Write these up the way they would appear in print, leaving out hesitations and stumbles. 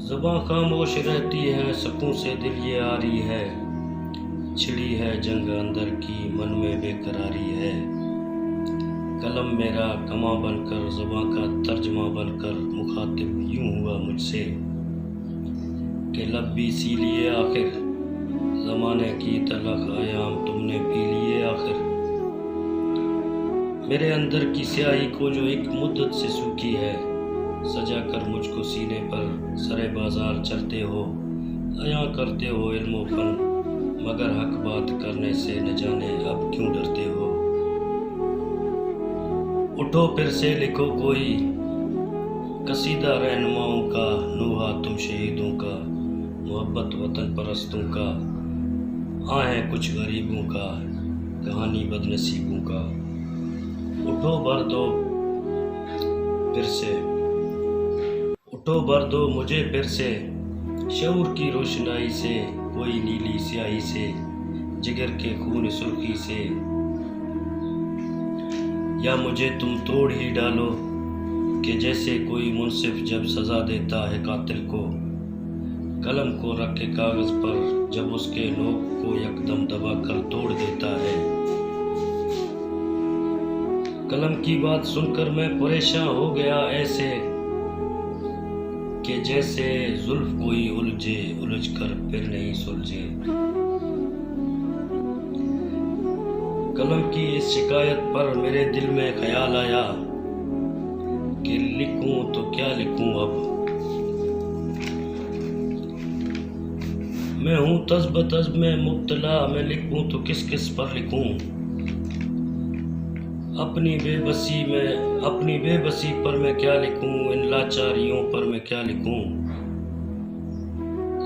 ज़ुबां खामोश रहती है, सकूं से दिल ये आरी है। छिड़ी है जंग अंदर की, मन में बेकरारी है। कलम मेरा कमा बनकर, ज़ुबां का तर्जमा बनकर, मुखातिब यूं हुआ मुझसे कि लब भी सी लिए आखिर। ज़माने की तलख आयाम तुमने पी लिए आखिर। मेरे अंदर की स्याही को जो एक मुद्दत से सूखी है, सजा कर मुझको सीने पर सरे बाजार चलते हो। अयां करते हो इल्मो फन, मगर हक बात करने से न जाने अब क्यों डरते हो। उठो फिर से लिखो कोई कसीदा रहनुमाओं का, नूहा तुम शहीदों का, मोहब्बत वतन परस्तों का, आहें कुछ गरीबों का, कहानी बदनसीबों का। उठो भर दो फिर से, उठो भर दो मुझे फिर से, शऊर की रोशनाई से, कोई नीली स्याही से, जिगर के खून सुर्खी से। या मुझे तुम तोड़ ही डालो कि जैसे कोई मुंसिफ जब सजा देता है कातिल को, कलम को रख के कागज पर जब उसके नोक को यकदम दबा कर तोड़ देता है। कलम की बात सुनकर मैं परेशान हो गया ऐसे कि जैसे जुल्फ कोई उलझे, उलझ कर फिर नहीं सुलझे। कलम की इस शिकायत पर मेरे दिल में ख्याल आया कि लिखूं तो क्या लिखूं अब। मैं हूं तज़्ब तज़्ब में मुब्तला, मैं लिखूं तो किस किस पर लिखूं। अपनी बेबसी पर मैं क्या लिखूं, इन लाचारियों पर मैं क्या लिखूं।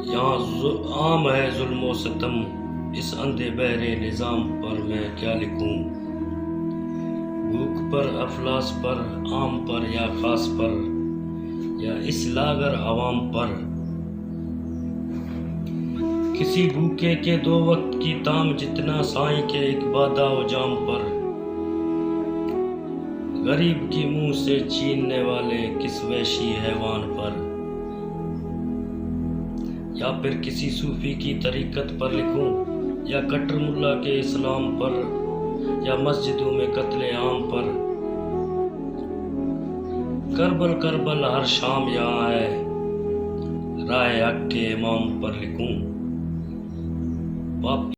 यहाँ आम है जुल्म सितम, इस अंधे बहरे निज़ाम पर मैं क्या लिखूं। भूख पर, अफलास पर, आम पर या खास पर, या इस लागर अवाम पर। किसी भूखे के दो वक्त की ताम जितना, साईं के एक बादा व जाम पर। गरीब की मुंह से छीनने वाले किस वैशी हैवान पर। या फिर किसी सूफी की तरीकत पर लिखूं, या कट्टर मुल्ला के इस्लाम पर, या मस्जिदों में कत्ले आम पर। करबल करबल हर शाम यहाँ है, राह हक के इमाम पर लिखूं।